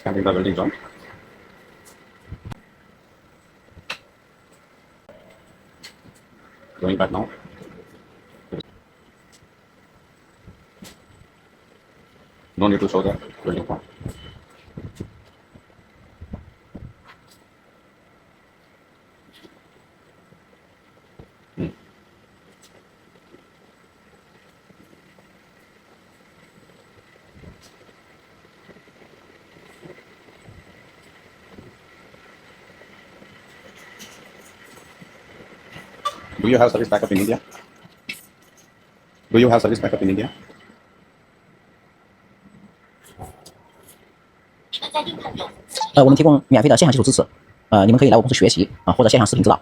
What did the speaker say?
Expanding the welding joint. Going back now. No need to show the welding point. Do you have service backup in India? Do you have service backup in India? 我们提供免费的线上技术支持，你们可以来我公司学习或者线上视频指导。